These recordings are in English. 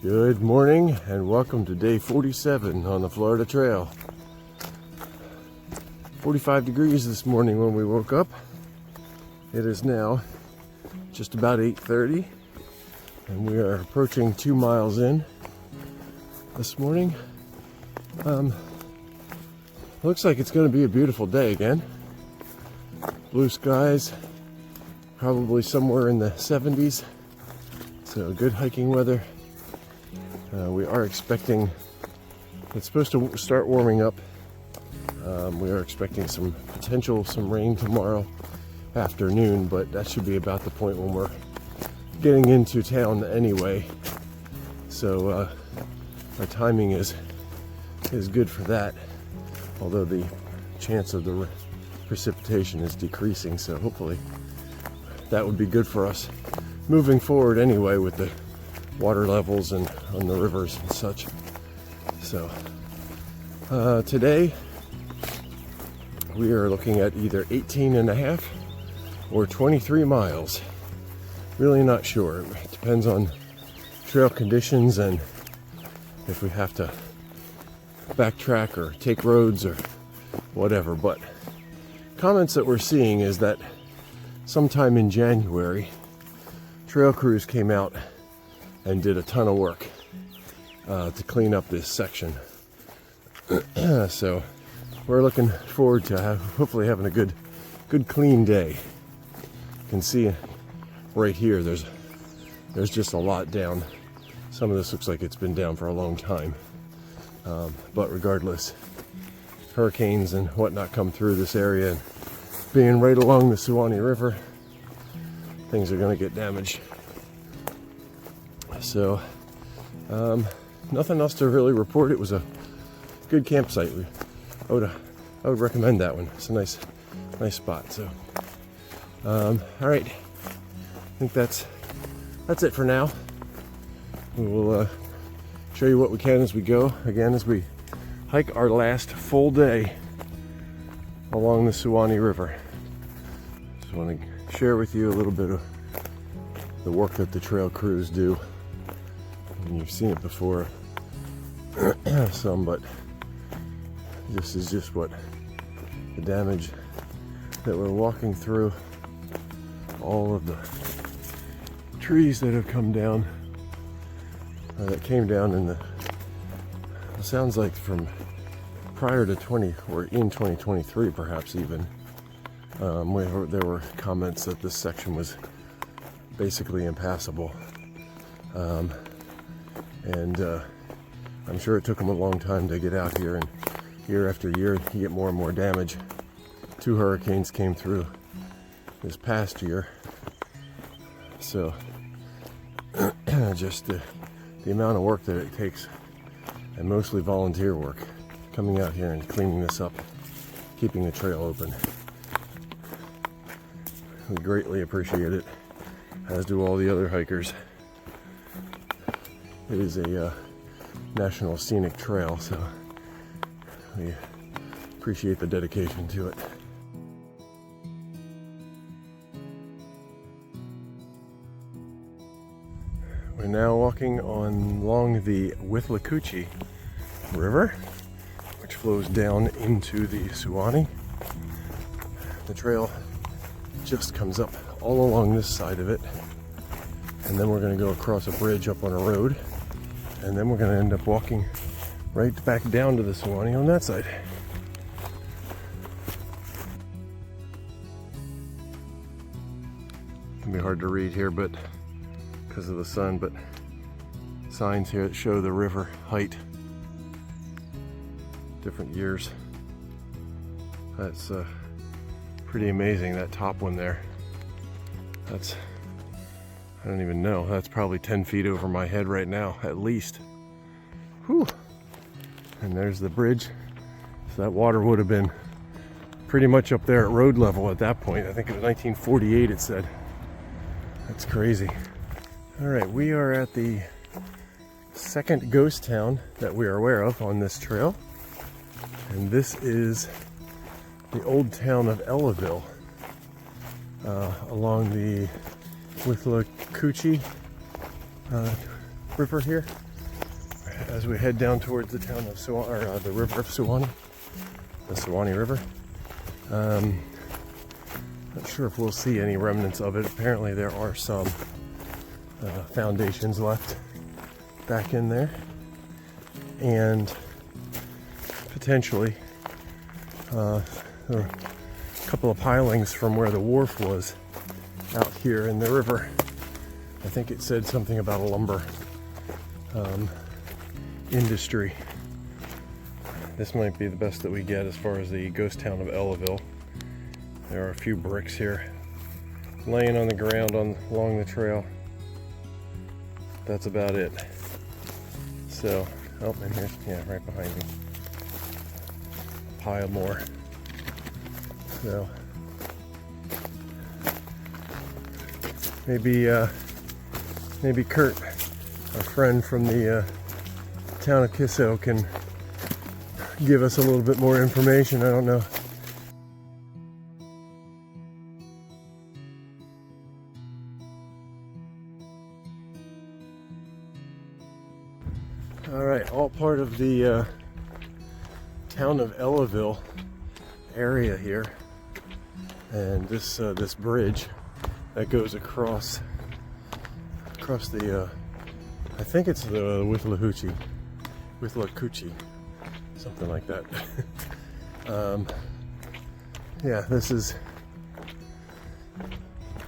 Good morning and welcome to day 47 on the Florida Trail. 45 degrees this morning when we woke up. It is now just about 8:30 and we are approaching 2 miles in this morning. Looks like it's going to be a beautiful day again. Blue skies, probably somewhere in the 70s, so good hiking weather. We are expecting, it's supposed to start warming up. We are expecting some rain tomorrow afternoon, but that should be about the point when we're getting into town anyway. So our timing is good for that, although the chance of the precipitation is decreasing, so hopefully that would be good for us moving forward anyway with the water levels and on the rivers and such. So today we are looking at either 18.5 or 23 miles. Really not sure. It depends on trail conditions and if we have to backtrack or take roads or whatever. But comments that we're seeing is that sometime in January, trail crews came out and did a ton of work to clean up this section. So we're looking forward to hopefully having a good clean day. You can see right here there's just a lot down. Some of this looks like it's been down for a long time, but regardless, hurricanes and whatnot come through this area, and being right along the Suwannee River, things are going to get damaged. So nothing else to really report. It was a good campsite. I would recommend that one. It's a nice spot. So all right, I think that's it for now. We will show you what we can as we go, again as we hike our last full day along the Suwannee River. Just want to share with you a little bit of the work that the trail crews do. And you've seen it before some, but this is just what the damage that we're walking through. All of the trees that have come down, that came down in it sounds like from prior to 20 or in 2023 perhaps even. There were comments that this section was basically impassable. And I'm sure it took them a long time to get out here, and year after year you get more and more damage. 2 hurricanes came through this past year, so just the amount of work that it takes, and mostly volunteer work, coming out here and cleaning this up, keeping the trail open. We greatly appreciate it, as do all the other hikers. It is a national scenic trail, so we appreciate the dedication to it. We're now walking along the Withlacoochee River, which flows down into the Suwannee. The trail just comes up all along this side of it, and then we're going to go across a bridge up on a road, and then we're going to end up walking right back down to the Suwannee on that side. It can be hard to read here, but because of the sun, but signs here that show the river height, different years. That's pretty amazing, that top one there. That's, I don't even know, that's probably 10 feet over my head right now, at least. Whew. And there's the bridge. So that water would have been pretty much up there at road level at that point. I think it was 1948 it said. That's crazy. All right, we are at the second ghost town that we are aware of on this trail. And this is the old town of Ellaville, along the Withlacoochee River here. as we head down towards the town of the river of Suwannee, the Suwannee River. Not sure if we'll see any remnants of it. Apparently there are some foundations left back in there, and potentially there are a couple of pilings from where the wharf was out here in the river. I think it said something about a lumber industry. This might be the best that we get as far as the ghost town of Ellaville. There are a few bricks here laying on the ground along the trail. That's about it. So, oh, and here's, yeah, right behind me, a pile more. So, maybe Kurt, our friend from the town of Kiso, can give us a little bit more information. I don't know. All right, all part of the town of Ellaville area here, and this this bridge that goes across the I think it's the Withlacoochee, something like that. Yeah, this is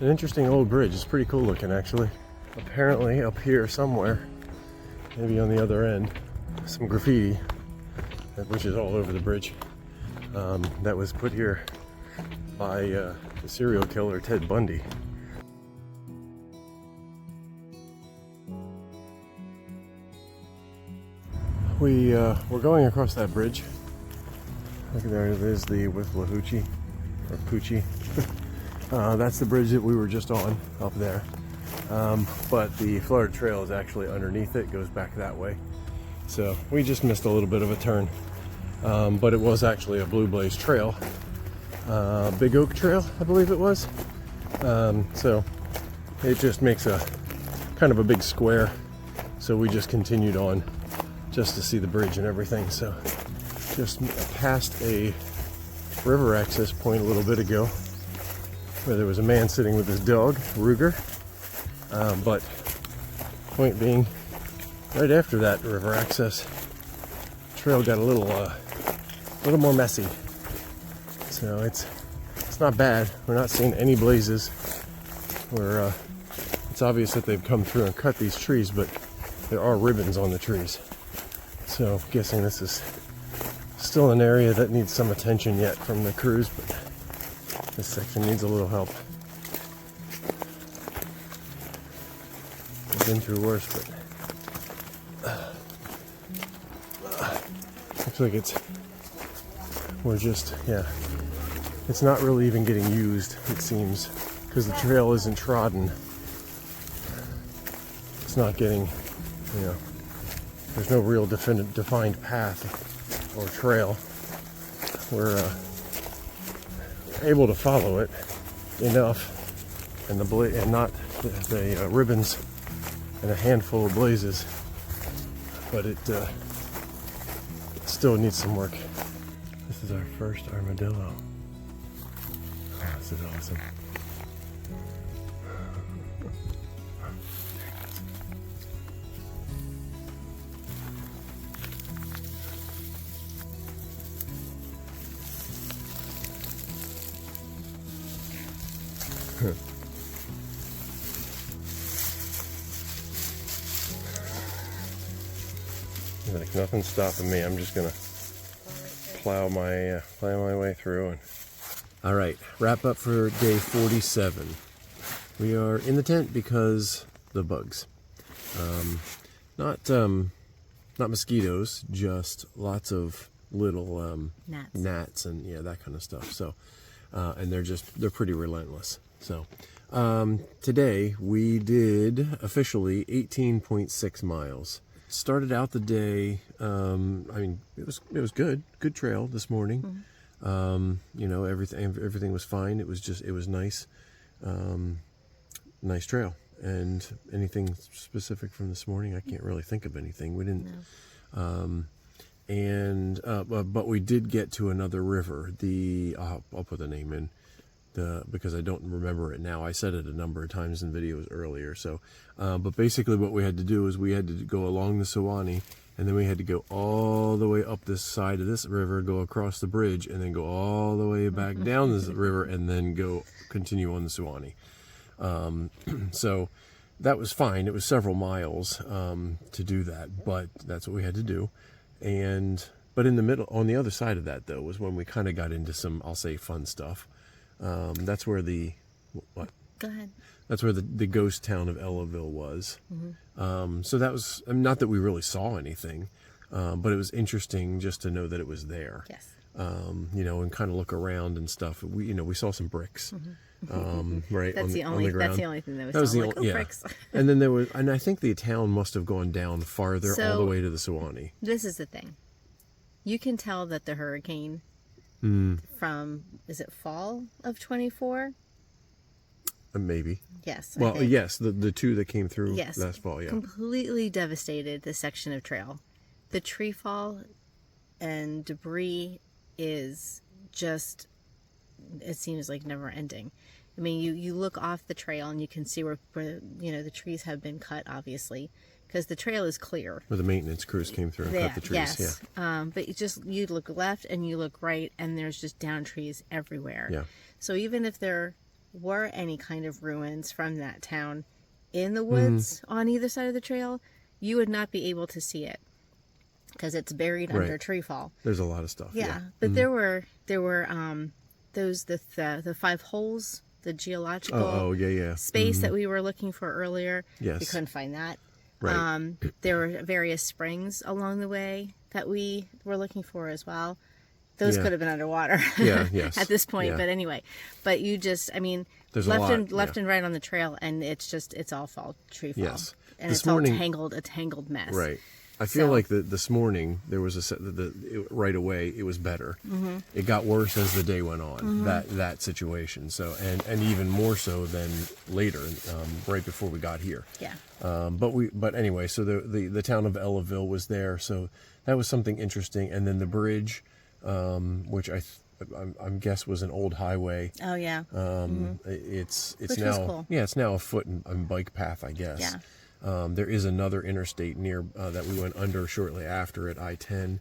an interesting old bridge. It's pretty cool looking, actually. Apparently up here somewhere, maybe on the other end, some graffiti, which is all over the bridge, that was put here by the serial killer Ted Bundy. We're going across that bridge. Look, there it is, the Withlacoochee, or Coochie. That's the bridge that we were just on up there. But the Florida Trail is actually underneath it, goes back that way. So we just missed a little bit of a turn. But it was actually a Blue Blaze Trail. Big Oak Trail, I believe it was. So it just makes a kind of a big square. So we just continued on just to see the bridge and everything. So just passed a river access point a little bit ago where there was a man sitting with his dog, Ruger. But point being, right after that river access, trail got a little more messy. So it's not bad. We're not seeing any blazes. It's obvious that they've come through and cut these trees, but there are ribbons on the trees. So I'm guessing this is still an area that needs some attention yet from the crews, but this section needs a little help. I've been through worse, but looks like it's not really even getting used, it seems, because the trail isn't trodden. It's not getting, there's no real defined path or trail. We're able to follow it enough, and not the ribbons and a handful of blazes, but it still needs some work. This is our first armadillo. Oh, this is awesome. Like nothing's stopping me. I'm just gonna plow my way through. And all right, wrap up for day 47. We are in the tent because the bugs, not mosquitoes, just lots of little gnats and that kind of stuff. So, and they're pretty relentless. So, today we did officially 18.6 miles. Started out the day, it was good trail this morning. Mm-hmm. Everything was fine. It was nice, nice trail. And anything specific from this morning? I can't really think of anything. We didn't. No. But we did get to another river. I'll put the name in because I don't remember it now. I said it a number of times in videos earlier. So, but basically what we had to do is we had to go along the Suwannee, and then we had to go all the way up this side of this river, go across the bridge, and then go all the way back down this river, and then continue on the Suwannee. So that was fine. It was several miles to do that, but that's what we had to do. But in the middle, on the other side of that, though, was when we kind of got into some, I'll say, fun stuff. That's where what? Go ahead. That's where the ghost town of Ellaville was. So that was, not that we really saw anything, but it was interesting just to know that it was there. Yes. And kind of look around and stuff. We saw some bricks. Right. That's the only thing that was the only, bricks. And then and I think the town must have gone down farther all the way to the Suwannee. This is the thing. You can tell that the hurricane from, is it fall of 24? Maybe. Yes. Well, yes, the two that came through yes, last fall, yeah. Completely devastated this section of trail. The tree fall and debris is just, it seems like never ending. I mean, you look off the trail and you can see where the trees have been cut, obviously, because the trail is clear. Where the maintenance crews came through and cut the trees. Yes. Yeah. But you look left and you look right, and there's just down trees everywhere. Yeah. So even if there were any kind of ruins from that town in the woods on either side of the trail, you would not be able to see it because it's buried under tree fall. There's a lot of stuff. Yeah. But there were those the 5 holes, the geological space that we were looking for earlier. Yes. We couldn't find that. Right. There were various springs along the way that we were looking for as well. Those could have been underwater at this point. Yeah. But anyway, you just, there's left and right on the trail, and it's all tree fall. Yes. And it's all a tangled mess. Right. I feel like this morning there was right away it was better. It got worse as the day went on. That situation. So and even more so than later, right before we got here. Yeah. But anyway, so the town of Ellaville was there. So that was something interesting. And then the bridge, which I guess was an old highway. Oh yeah. It's Which now was cool. it's now a foot and bike path, I guess. Yeah. There is another interstate near that we went under shortly after at I-10.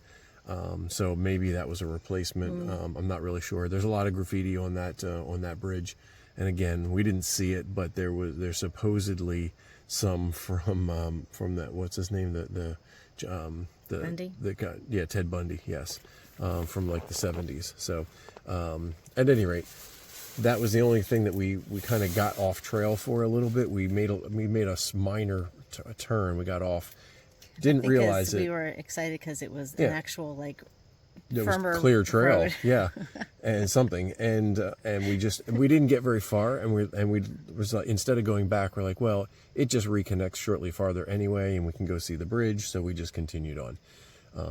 So maybe that was a replacement. I'm not really sure. There's a lot of graffiti on that bridge, and again, we didn't see it, but there's supposedly some from that, what's his name, the Bundy? Ted Bundy, yes, from like the 70s. So at any rate, that was the only thing that we kind of got off trail for a little bit. We made a minor turn. We got off. Didn't realize it. We were excited because it was an actual it firmer was clear trail, road. yeah, and something, and we didn't get very far, and we was like, instead of going back, we're like, well, it just reconnects shortly farther anyway, and we can go see the bridge, so we just continued on.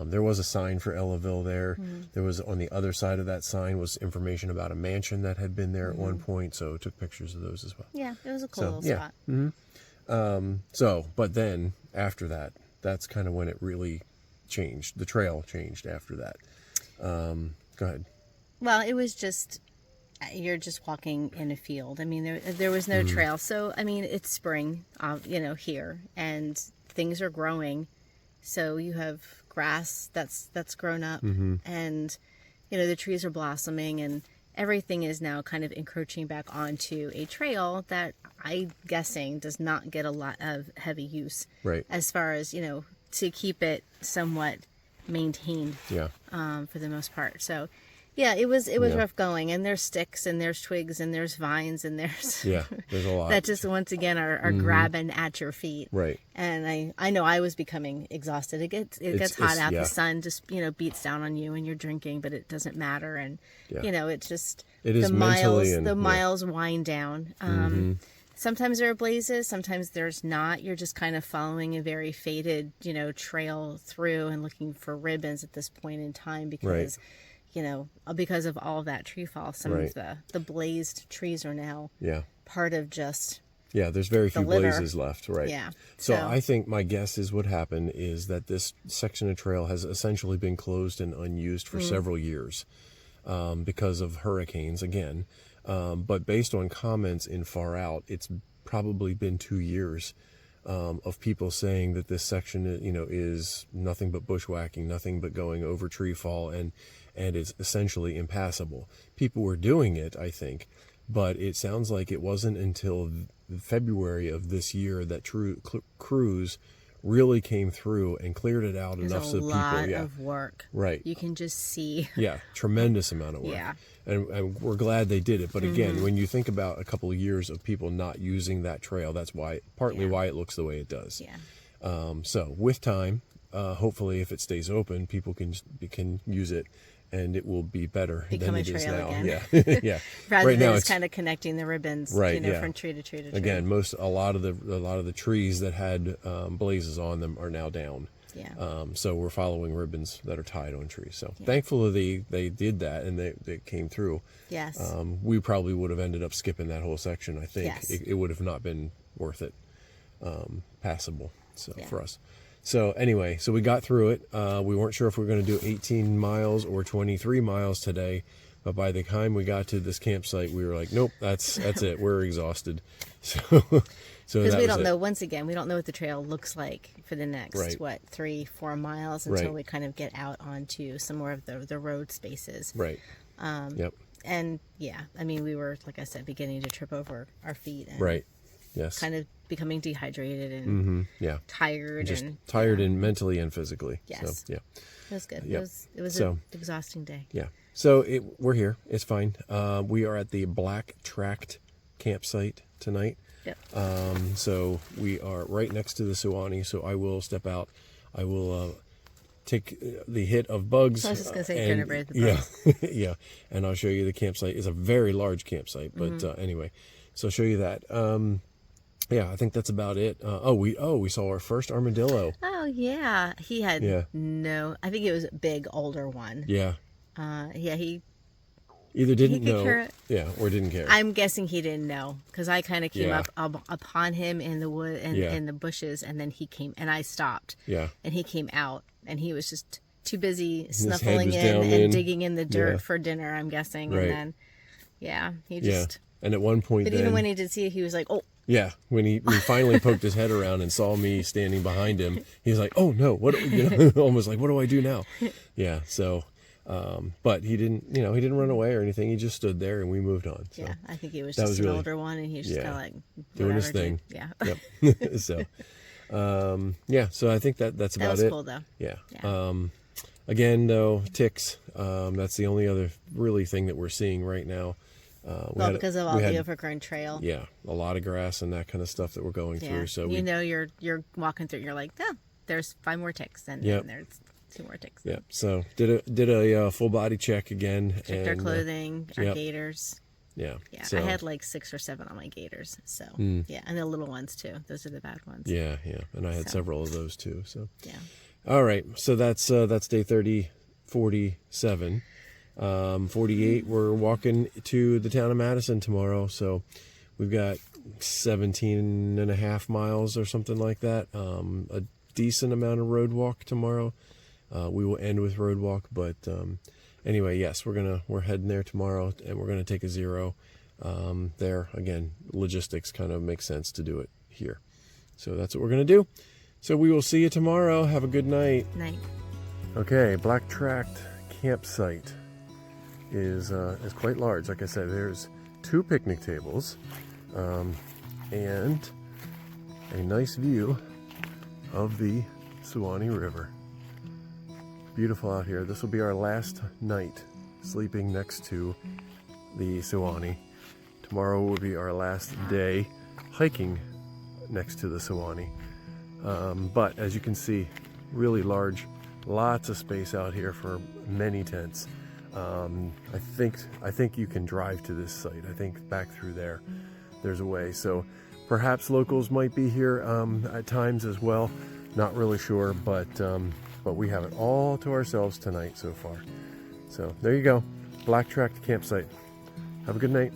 There was a sign for Ellaville there. There was, on the other side of that sign was information about a mansion that had been there at one point, so took pictures of those as well. Yeah, it was a cool little spot. But then after that, that's kind of when it really changed. The trail changed after that. Go ahead. Well, it was just, you're just walking in a field. There was no trail. So, it's spring, here, and things are growing. So you have grass that's grown up, and the trees are blossoming, and everything is now kind of encroaching back onto a trail that I'm guessing does not get a lot of heavy use, right, as far as to keep it somewhat maintained, for the most part. So it was rough going, and there's sticks and there's twigs and there's vines and there's there's a lot that just once again are grabbing at your feet, right. And I know I was becoming exhausted. It gets hot out. The sun just beats down on you, and you're drinking, but it doesn't matter. And it's just the miles wind down. Sometimes there are blazes, sometimes there's not. You're just kind of following a very faded trail through and looking for ribbons at this point in time, because because of all of that tree fall, some of the blazed trees are now part of just Yeah, there's very few litter. blazes left, right? Yeah. So I think my guess is what happened is that this section of trail has essentially been closed and unused for several years because of hurricanes again. But based on comments in Far Out, it's probably been 2 years of people saying that this section, you know, is nothing but bushwhacking, nothing but going over tree fall, and it's essentially impassable. People were doing it, I think, but it sounds like it wasn't until February of this year that crews really came through and cleared it out enough so people. There's a lot of work. Right. You can just see. Yeah, tremendous amount of work. Yeah. And we're glad they did it. But again, when you think about a couple of years of people not using that trail, that's partly why it looks the way it does. Yeah. So with time, hopefully, if it stays open, people can use it, and it will be better Become than a it is trail now. again. Yeah, yeah. Rather right than now, just it's kind of connecting the ribbons, Right, you know, yeah. from tree to tree to tree. again a lot of the trees that had blazes on them are now down. Yeah. So we're following ribbons that are tied on trees. So thankfully they did that and they came through. Yes. We probably would have ended up skipping that whole section. I think Yes. it would have not been worth it, passable. So Yeah. for us. So anyway, so we got through it. We weren't sure if we were going to do 18 miles or 23 miles today, but by the time we got to this campsite, we were like, nope, that's it. We're exhausted. So Because that we was don't it. know, once again, we don't know what the trail looks like for the next, Right. 3-4 miles until Right. we kind of get out onto some more of the road spaces. Right. Yep. And yeah, I mean, we were, like I said, beginning to trip over our feet and Right. Yes. kind of becoming dehydrated and Yeah. tired. Just and tired and mentally and physically. Yes. So, yeah. It was good. Yep. It was So- an exhausting day. Yeah. So we're here. It's fine. We are at the Black Tract campsite tonight. Yep. So we are right next to the Suwannee. So I will step out. I will take the hit of bugs. I was just going to say, and- turn over the yeah, bugs. yeah. And I'll show you the campsite. It's a very large campsite, but anyway, so I'll show you that. Yeah, I think that's about it. We saw our first armadillo. Oh, yeah. He had Yeah. I think it was a big, older one. Yeah. Yeah, he Either didn't could know, care- yeah, or didn't care. I'm guessing he didn't know because I kind of came Yeah. up upon him in the wood and Yeah. in the bushes, and then he came and I stopped, Yeah. and he came out, and he was just too busy head snuffling was in down and in. digging in the dirt Yeah. for dinner. I'm guessing, Right. and then he Yeah. just. And at one point, But then, even when he did see it, he was like, "Oh, yeah, when he finally poked his head around and saw me standing behind him, he was like, "Oh no, what?" Almost like, "What do I do now?" Yeah. So, but he didn't, he didn't run away or anything. He just stood there and we moved on. So, yeah." I think he was that just was an really- older one, and he was just yeah, kind of like doing his whatever, thing. dude. Yeah, Yep. So, so I think that's that about was it. cool though. Yeah. Yeah. Again, though, ticks. That's the only other really thing that we're seeing right now. Well, because of all the overgrown trail. Yeah, a lot of grass and that kind of stuff that we're going through. So we, you're walking through. You're like, oh, there's 5 more ticks, and Yep. then there's 2 more ticks. yeah. So did a full body check again. Checked our and, clothing, our yep. gaiters. Yeah. Yeah, So, I had like 6 or 7 on my gaiters. So yeah, and the little ones too. Those are the bad ones. yeah, and I had So. several of those too. So Yeah. all right. So that's day 30, 47. 48. We're walking to the town of Madison tomorrow. So we've got 17 and a half miles or something like that. A decent amount of road walk tomorrow. We will end with road walk, but anyway, yes, we're heading there tomorrow, and we're gonna take a 0 there. Again, logistics kind of make sense to do it here, so that's what we're gonna do. So we will see you tomorrow. Have a good night. Night. Okay, Black Tract campsite is quite large. Like I said, there's 2 picnic tables, and a nice view of the Suwannee River. Beautiful out here. This will be our last night sleeping next to the Suwannee. Tomorrow will be our last day hiking next to the Suwannee. But as you can see, really large, lots of space out here for many tents. I think you can drive to this site. I think back through there's a way. So perhaps locals might be here at times as well. Not really sure, but we have it all to ourselves tonight so far. So there you go, Black Tract campsite. Have a good night.